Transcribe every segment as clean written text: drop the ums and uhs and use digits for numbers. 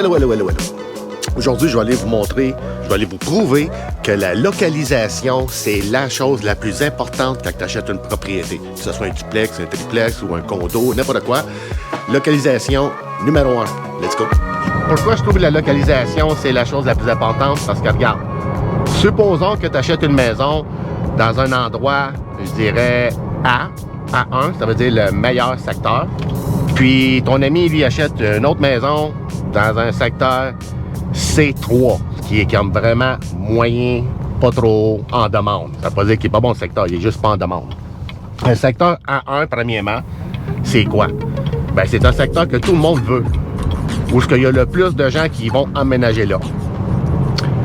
Hello. Aujourd'hui, je vais aller vous montrer, je vais aller vous prouver que la localisation, c'est la chose la plus importante quand tu achètes une propriété. Que ce soit un duplex, un triplex ou un condo, n'importe quoi. Localisation numéro 1. Let's go. Pourquoi je trouve que la localisation, c'est la chose la plus importante? Parce que regarde, supposons que tu achètes une maison dans un endroit, je dirais A1, ça veut dire le meilleur secteur. Puis ton ami, lui, achète une autre maison dans un secteur C3, qui est comme vraiment moyen, pas trop en demande. Ça veut pas dire qu'il n'est pas bon le secteur, il est juste pas en demande. Un secteur A1, premièrement, c'est quoi? Ben, c'est un secteur que tout le monde veut. Où est-ce qu'il y a le plus de gens qui vont emménager là.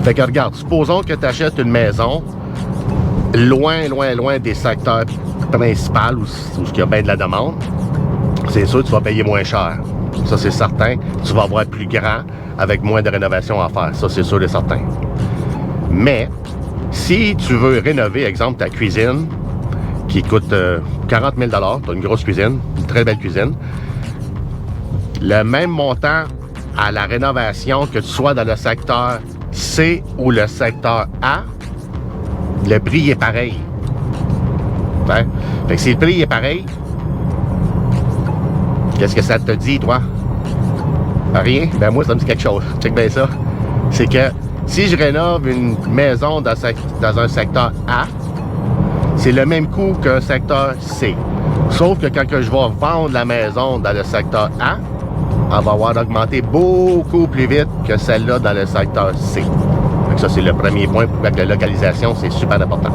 Fait que regarde, supposons que tu achètes une maison loin des secteurs principaux où il y a bien de la demande. C'est sûr que tu vas payer moins cher. Ça, c'est certain. Tu vas avoir plus grand avec moins de rénovation à faire. Ça, c'est sûr et certain. Mais, si tu veux rénover, exemple, ta cuisine, qui coûte 40 000 $, tu as une grosse cuisine, une très belle cuisine, le même montant à la rénovation que tu sois dans le secteur C ou le secteur A, le prix est pareil. Hein? Fait que si le prix est pareil, qu'est-ce que ça te dit, toi? Rien? Ben moi, ça me dit quelque chose. Check bien ça. C'est que si je rénove une maison dans un secteur A, c'est le même coût qu'un secteur C. Sauf que quand je vais vendre la maison dans le secteur A, elle va avoir augmenté beaucoup plus vite que celle-là dans le secteur C. Donc ça, c'est le premier point pourquoi la localisation, c'est super important.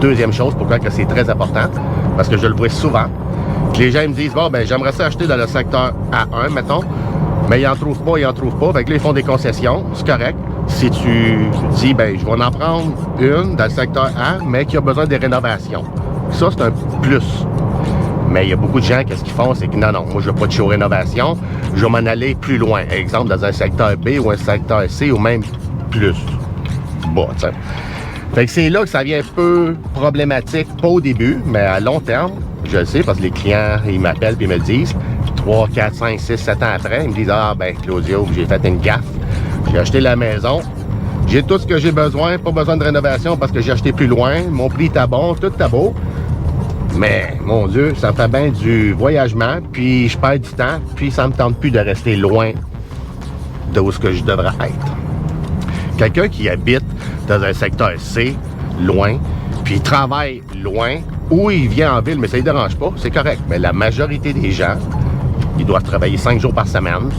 Deuxième chose, pourquoi que c'est très important, parce que je le vois souvent, que les gens me disent, bon, ben j'aimerais ça acheter dans le secteur A1, mettons, mais ils n'en trouvent pas. Fait que là, ils font des concessions, c'est correct. Si tu dis, ben je vais en prendre une dans le secteur A, mais qui a besoin de rénovations. Ça, c'est un plus. Mais il y a beaucoup de gens, qu'est-ce qu'ils font? C'est que non, moi, je veux pas de show rénovation. Je vais m'en aller plus loin. Exemple, dans un secteur B ou un secteur C ou même plus bas, tu sais. Fait que c'est là que ça devient un peu problématique, pas au début, mais à long terme, je le sais, parce que les clients, ils m'appellent et ils me le disent. 3, 4, 5, 6, 7 ans après, ils me disent, ah ben Claudio, j'ai fait une gaffe. J'ai acheté la maison. J'ai tout ce que j'ai besoin, pas besoin de rénovation parce que j'ai acheté plus loin. Mon prix était bon, tout était beau. Mais, mon Dieu, ça me fait bien du voyagement, puis je perds du temps, puis ça me tente plus de rester loin de où ce que je devrais être. Quelqu'un qui habite dans un secteur C, loin, puis il travaille loin, ou il vient en ville, mais ça ne dérange pas, c'est correct. Mais la majorité des gens, ils doivent travailler 5 jours par semaine.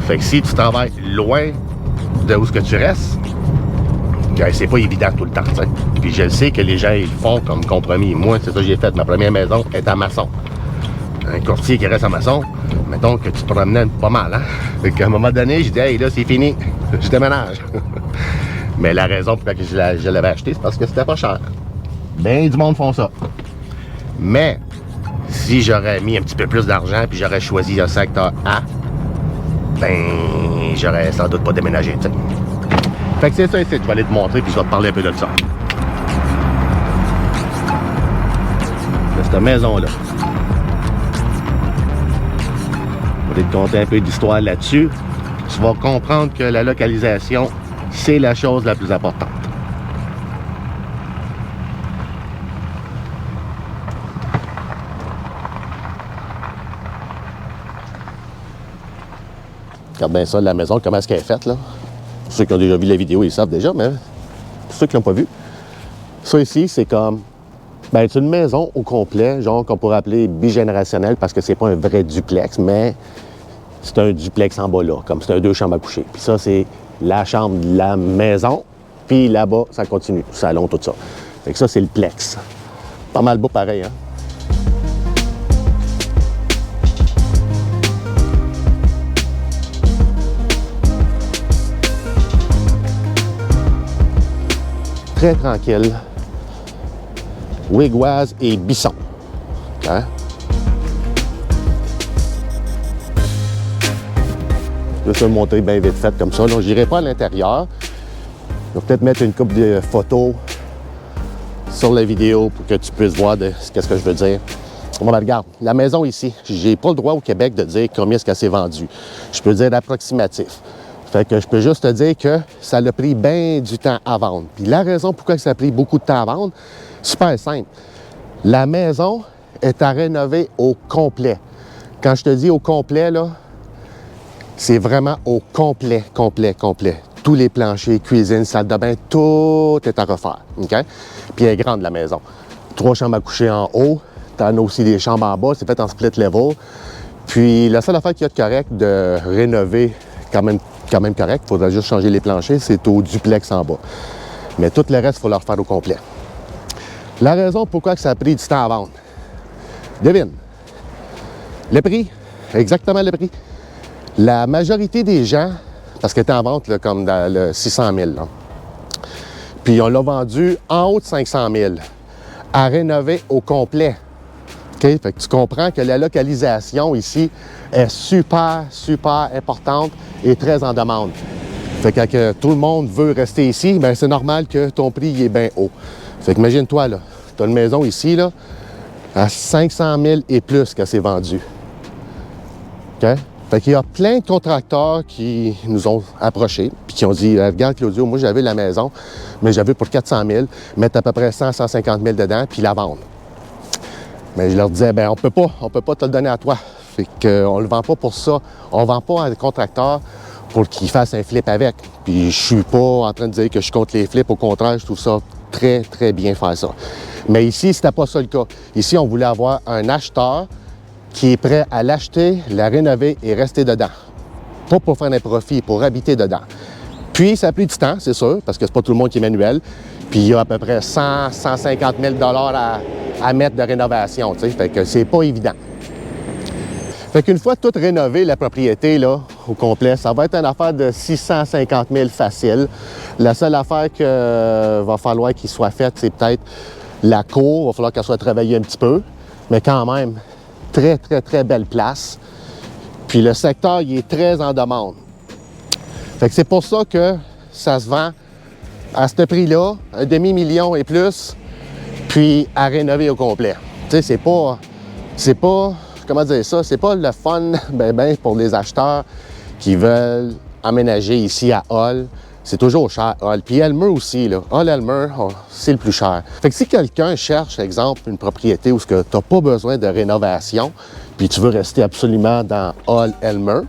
Fait que si tu travailles loin de où ce que tu restes, c'est pas évident tout le temps, t'sais. Puis je le sais que les gens, ils font comme compromis. Moi, c'est ça que j'ai fait. Ma première maison est à maçon. Un courtier qui reste à maçon, mettons que tu te promenais pas mal, hein? Fait qu'à un moment donné, je dis, hey, là, c'est fini. Je déménage. Mais la raison pour laquelle je l'avais acheté, c'est parce que c'était pas cher. Ben, du monde font ça. Mais, si j'aurais mis un petit peu plus d'argent puis j'aurais choisi un secteur A, ben, j'aurais sans doute pas déménagé, tu sais. Fait que c'est ça ici, je vais aller te montrer puis je vais te parler un peu de ça. De cette maison-là. Je vais te conter un peu d'histoire là-dessus. Tu vas comprendre que la localisation, c'est la chose la plus importante. Regarde bien ça, la maison, comment est-ce qu'elle est faite, là. Pour ceux qui ont déjà vu la vidéo, ils savent déjà, mais pour ceux qui l'ont pas vu, ça ici, c'est comme, ben, c'est une maison au complet, genre qu'on pourrait appeler bigénérationnelle, parce que c'est pas un vrai duplex, mais c'est un duplex en bas là, comme c'est un 2 chambres à coucher. Puis ça, c'est la chambre de la maison, puis là-bas, ça continue, le salon, tout ça. Fait que ça, c'est le plex. Pas mal beau pareil, hein? Très tranquille. Wigwaz et Bisson. Hein? Je vais te le montrer bien vite fait comme ça. Je n'irai pas à l'intérieur. Je vais peut-être mettre une couple de photos sur la vidéo pour que tu puisses voir ce que je veux dire. Bon, ben, regarde, la maison ici, j'ai pas le droit au Québec de dire combien est-ce qu'elle s'est vendue. Je peux dire approximatif. Fait que je peux juste te dire que ça a pris bien du temps à vendre. Puis la raison pourquoi ça a pris beaucoup de temps à vendre, super simple. La maison est à rénover au complet. Quand je te dis au complet, là, c'est vraiment au complet. Tous les planchers, cuisine, salle de bain, tout est à refaire. OK? Puis elle est grande, la maison. 3 chambres à coucher en haut. Tu en as aussi des chambres en bas. C'est fait en split level. Puis la seule affaire qu'il y a de correct de rénover quand même correct, il faudra juste changer les planchers, c'est au duplex en bas. Mais tout le reste, il faut le refaire au complet. La raison pourquoi ça a pris du temps à vendre. Devine. Le prix. Exactement le prix. La majorité des gens, parce qu'elle était en vente là, comme dans le 600 000, là. Puis on l'a vendu en haut de 500 000, à rénover au complet. Okay? Fait que tu comprends que la localisation ici est super importante et très en demande. Fait que quand tout le monde veut rester ici, bien, c'est normal que ton prix il est bien haut. Fait que imagine-toi, là, tu as une maison ici, là, à 500 000 et plus qu'elle s'est vendue. OK? Fait qu'il y a plein de contracteurs qui nous ont approchés puis qui ont dit « Regarde, Claudio, moi, j'avais la maison, mais j'avais pour 400 000, mettre à peu près 100-150 000 dedans, puis la vendre. » Mais je leur disais « Bien, on peut pas te le donner à toi. Fait qu'on le vend pas pour ça. On vend pas à un contracteur pour qu'il fasse un flip avec. Puis je suis pas en train de dire que je compte les flips. Au contraire, je trouve ça très bien faire ça. Mais ici, c'était pas ça le cas. Ici, on voulait avoir un acheteur qui est prêt à l'acheter, la rénover et rester dedans. Pas pour faire un profit, pour habiter dedans. Puis, ça a pris du temps, c'est sûr, parce que c'est pas tout le monde qui est manuel. Puis, il y a à peu près 100-150 000 à mettre de rénovation, tu sais. Fait que c'est pas évident. Fait qu'une fois toute rénovée, la propriété, là, au complet, ça va être une affaire de 650 000 facile. La seule affaire qu'il va falloir qu'il soit faite, c'est peut-être la cour. Il va falloir qu'elle soit travaillée un petit peu. Mais quand même, très belle place. Puis le secteur, il est très en demande. Fait que c'est pour ça que ça se vend à ce prix-là, 500 000 et plus, puis à rénover au complet. Tu sais, c'est pas, comment dire ça, c'est pas le fun ben pour les acheteurs qui veulent aménager ici à Hull. C'est toujours cher, Hull. Puis Elmer aussi, là. Hull-Elmer, c'est le plus cher. Fait que si quelqu'un cherche, exemple, une propriété où tu n'as pas besoin de rénovation, puis tu veux rester absolument dans Hull-Elmer,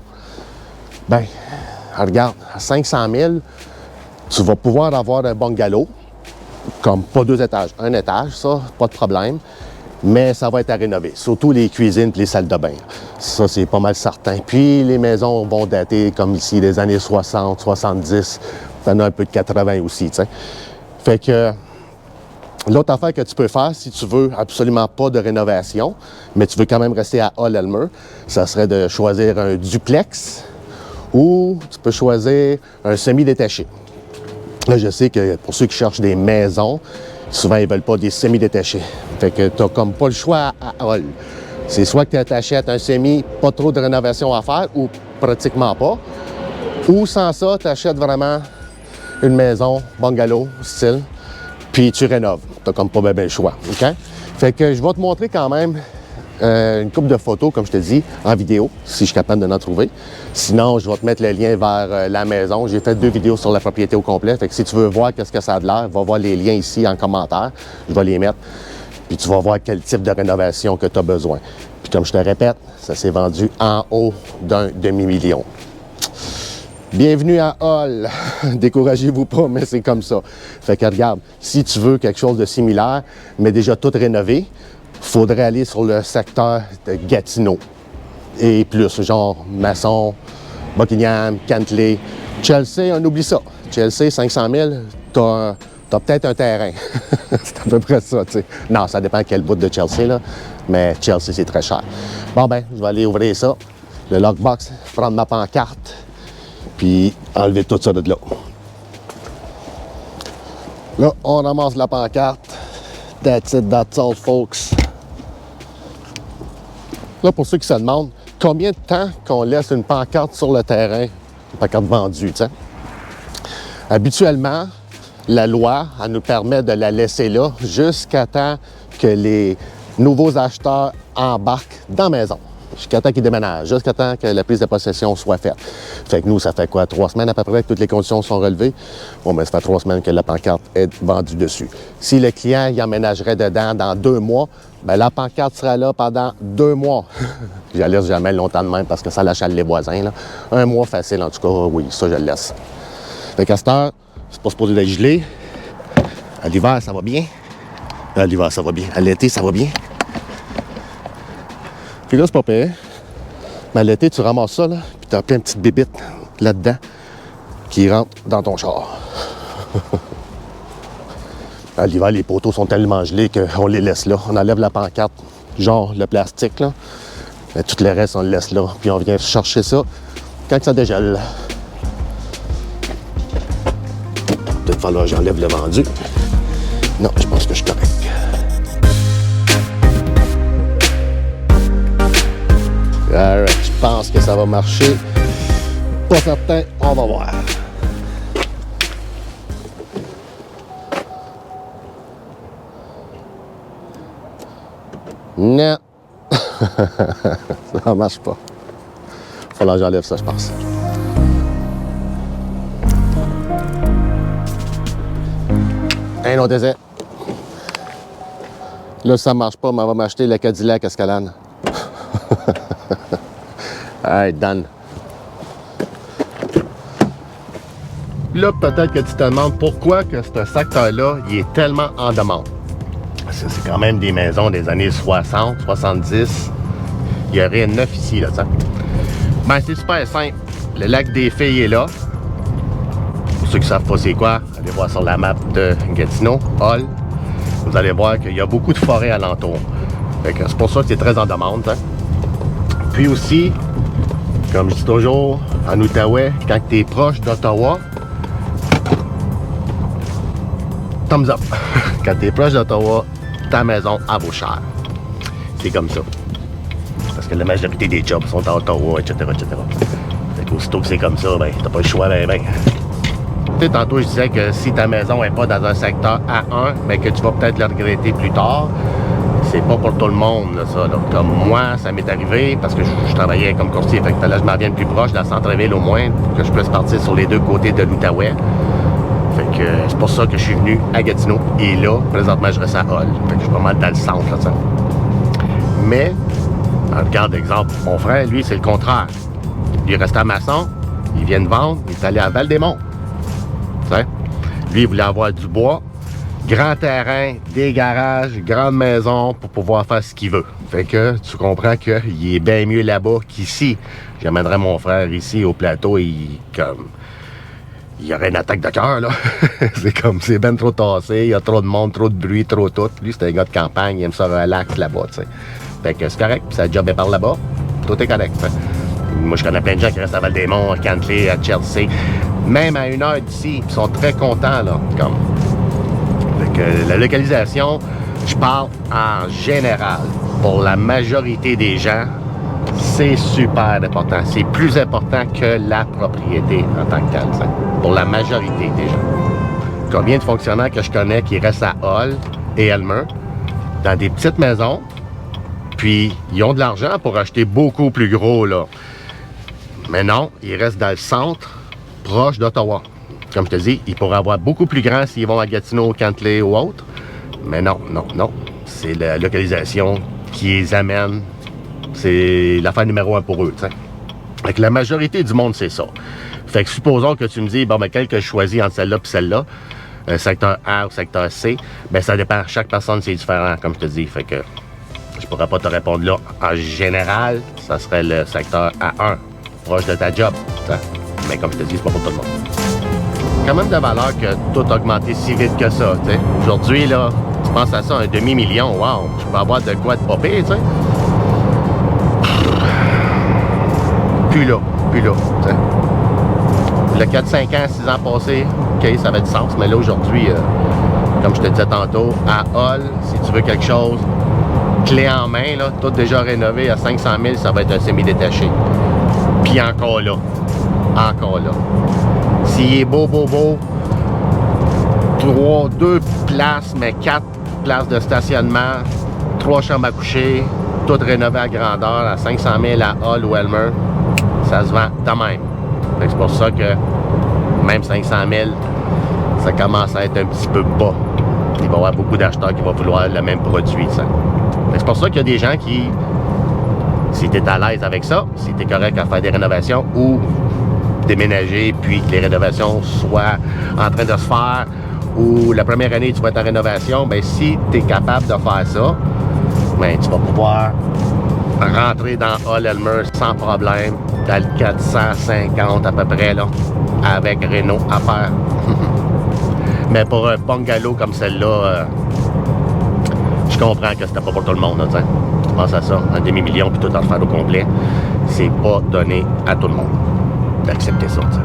ben regarde, à 500 000, tu vas pouvoir avoir un bungalow, comme pas 2 étages, 1 étage, ça, pas de problème. Mais ça va être à rénover, surtout les cuisines et les salles de bain. Ça, c'est pas mal certain. Puis les maisons vont dater, comme ici, des années 60, 70, t'en as un peu de 80 aussi, tu sais. Fait que l'autre affaire que tu peux faire, si tu veux absolument pas de rénovation, mais tu veux quand même rester à Hull-Elmer, ça serait de choisir un duplex ou tu peux choisir un semi-détaché. Là, je sais que pour ceux qui cherchent des maisons, souvent, ils ne veulent pas des semi-détachés. Fait que tu n'as comme pas le choix à Hull. C'est soit que tu achètes un semi, pas trop de rénovation à faire, ou pratiquement pas. Ou sans ça, tu achètes vraiment une maison, bungalow, style, puis tu rénoves. Tu n'as comme pas bien le choix. OK? Fait que je vais te montrer quand même une couple de photos, comme je te dis, en vidéo, si je suis capable de en trouver. Sinon, je vais te mettre le lien vers la maison. J'ai fait 2 vidéos sur la propriété au complet. Fait que si tu veux voir qu'est-ce que ça a de l'air, va voir les liens ici en commentaire. Je vais les mettre. Puis tu vas voir quel type de rénovation que tu as besoin. Puis comme je te répète, ça s'est vendu en haut d'un demi-million. Bienvenue à Hull. Découragez-vous pas, mais c'est comme ça. Fait que regarde, si tu veux quelque chose de similaire, mais déjà tout rénové, il faudrait aller sur le secteur de Gatineau. Et plus, genre Masson, Buckingham, Cantley. Chelsea, on oublie ça. Chelsea, 500 000, t'as peut-être un terrain. C'est à peu près ça, tu sais. Non, ça dépend quel bout de Chelsea, là. Mais Chelsea, c'est très cher. Bon, ben, je vais aller ouvrir ça, le lockbox, prendre ma pancarte, puis enlever tout ça de là. Là, on ramasse la pancarte. That's it, that's all, folks. Là, pour ceux qui se demandent, combien de temps qu'on laisse une pancarte sur le terrain, une pancarte vendue, tu sais? Habituellement, la loi, elle nous permet de la laisser là jusqu'à temps que les nouveaux acheteurs embarquent dans la maison. Jusqu'à temps qu'ils déménagent, jusqu'à temps que la prise de possession soit faite. Fait que nous, ça fait quoi? 3 semaines à peu près que toutes les conditions sont relevées? Bon, ben ça fait 3 semaines que la pancarte est vendue dessus. Si le client y emménagerait dedans dans 2 mois, ben la pancarte sera là pendant 2 mois. Je la laisse jamais longtemps de même parce que ça l'achale les voisins, là. 1 mois facile, en tout cas, oui, ça, je le laisse. Fait qu'à cette heure, c'est pas supposé d'être gelé. À l'hiver, ça va bien. À l'hiver, ça va bien. À l'été, ça va bien. Puis là, c'est pas pire. Mais à l'été, tu ramasses ça, là, puis t'as plein de petites bébites là-dedans qui rentrent dans ton char. À l'hiver, les poteaux sont tellement gelés qu'on les laisse là. On enlève la pancarte, genre le plastique, là. Mais tout le reste, on le laisse là. Puis on vient chercher ça quand ça dégèle. Peut-être falloir que j'enlève le vendu. Non, je pense que je suis correct. Alright, je pense que ça va marcher. Pas certain, on va voir. Non. Ça marche pas. Il faut que j'enlève ça, je pense. Un autre essai. Là, ça marche pas, mais on va m'acheter le Cadillac Escalade. Hey, done. Là, peut-être que tu te demandes pourquoi que ce secteur-là, il est tellement en demande. C'est quand même des maisons des années 60, 70. Il y aurait 9 ici, là, ça. Ben, c'est super simple. Le lac des Filles est là. Pour ceux qui ne savent pas c'est quoi, allez voir sur la map de Gatineau, Hall. Vous allez voir qu'il y a beaucoup de forêts alentour. C'est pour ça que c'est très en demande, hein. Puis aussi, comme je dis toujours, en Outaouais, quand tu es proche d'Ottawa, thumbs up. Quand tu es proche d'Ottawa, ta maison en vaut cher. C'est comme ça. Parce que la majorité des jobs sont à Ottawa, etc., etc. Fait qu'aussitôt que c'est comme ça, ben, t'as pas le choix, ben. Tu sais, tantôt, je disais que si ta maison n'est pas dans un secteur A1, mais que tu vas peut-être le regretter plus tard, c'est pas pour tout le monde, là, ça. Là. Comme moi, ça m'est arrivé parce que je travaillais comme courtier. Fait que là, je m'en viens plus proche de la centre-ville au moins, pour que je puisse partir sur les deux côtés de l'Outaouais. Fait que c'est pour ça que je suis venu à Gatineau. Et là, présentement, je reste à Hall. Fait que je suis pas mal dans le centre, là, ça. Mais, regarde l'exemple, mon frère, lui, c'est le contraire. Il reste à Masson, il vient de vendre, il est allé à Val-des-Monts. Tu sais? Lui, il voulait avoir du bois, grand terrain, des garages, grande maison pour pouvoir faire ce qu'il veut. Fait que tu comprends qu'il est bien mieux là-bas qu'ici. J'amènerais mon frère ici au plateau et il y aurait une attaque de cœur, là. C'est ben trop tassé, il y a trop de monde, trop de bruit, trop tout. Lui, c'est un gars de campagne, il aime ça relax là-bas, tu sais. Fait que c'est correct, puis sa job est par là-bas, tout est correct, t'sais. Moi, je connais plein de gens qui restent à Val-des-Monts, à Cantley, à Chelsea, même à 1 heure d'ici, ils sont très contents, là, comme. Fait que la localisation, je parle en général, pour la majorité des gens, c'est super important. C'est plus important que la propriété en tant que telle, t'sais. Pour la majorité des gens. Combien de fonctionnaires que je connais qui restent à Hall et Elmer, dans des petites maisons, puis ils ont de l'argent pour acheter beaucoup plus gros, là. Mais non, ils restent dans le centre, proche d'Ottawa. Comme je te dis, ils pourraient avoir beaucoup plus grand s'ils vont à Gatineau, Cantley ou autre. Mais non, non, non. C'est la localisation qui les amène. C'est l'affaire numéro 1 pour eux, tu sais. Fait que la majorité du monde, c'est ça. Fait que supposons que tu me dis, bon, ben, quelle que je choisis entre celle-là et celle-là, secteur A ou secteur C, ben, ça dépend. Chaque personne, c'est différent, comme je te dis. Fait que je pourrais pas te répondre là. En général, ça serait le secteur A1, proche de ta job, t'sais. Mais comme je te dis, c'est pas pour tout le monde. Quand même de valeur que tout a augmenté si vite que ça, tu sais. Aujourd'hui, là, tu penses à ça, 1/2 million, wow, je peux avoir de quoi de pas pire, tu sais. Plus là, tu sais. Le 4, 5 ans, 6 ans passés, OK, ça avait du sens, mais là, aujourd'hui, comme je te disais tantôt, à Hall, si tu veux quelque chose, clé en main, là, tout déjà rénové à 500 000, ça va être un semi-détaché. Puis encore là. S'il est beau, 2 places, mais 4 places de stationnement, 3 chambres à coucher, toutes rénovées à grandeur, à 500 000 à Hall ou Elmer, ça se vend de même. C'est pour ça que même 500 000, ça commence à être un petit peu bas. Il va y avoir beaucoup d'acheteurs qui vont vouloir le même produit. C'est pour ça qu'il y a des gens qui, si tu es à l'aise avec ça, si tu es correct à faire des rénovations ou déménager, puis que les rénovations soient en train de se faire, ou la première année tu vas être en rénovation, bien si tu es capable de faire ça, bien tu vas pouvoir rentrer dans Hall Elmer sans problème, dans le 450 à peu près, là, avec Renault à faire. Mais pour un bungalow comme celle-là, je comprends que c'était pas pour tout le monde. Là, tu penses à ça, un demi-million puis tout en faire au complet, c'est pas donné à tout le monde d'accepter ça. T'sais.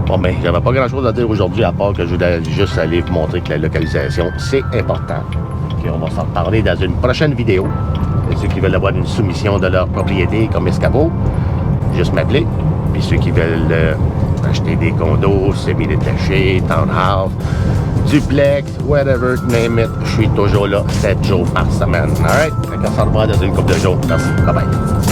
Bon, ben, j'avais pas grand-chose à dire aujourd'hui à part que je voulais juste aller vous montrer que la localisation, c'est important. Puis on va s'en reparler dans une prochaine vidéo. Et ceux qui veulent avoir une soumission de leur propriété comme escabeau, juste m'appeler. Puis ceux qui veulent acheter des condos, semi-détachés, townhouse, duplex, whatever, name it, je suis toujours là 7 jours par semaine. Alright? On se revoit dans une couple de jours. Merci. Bye bye.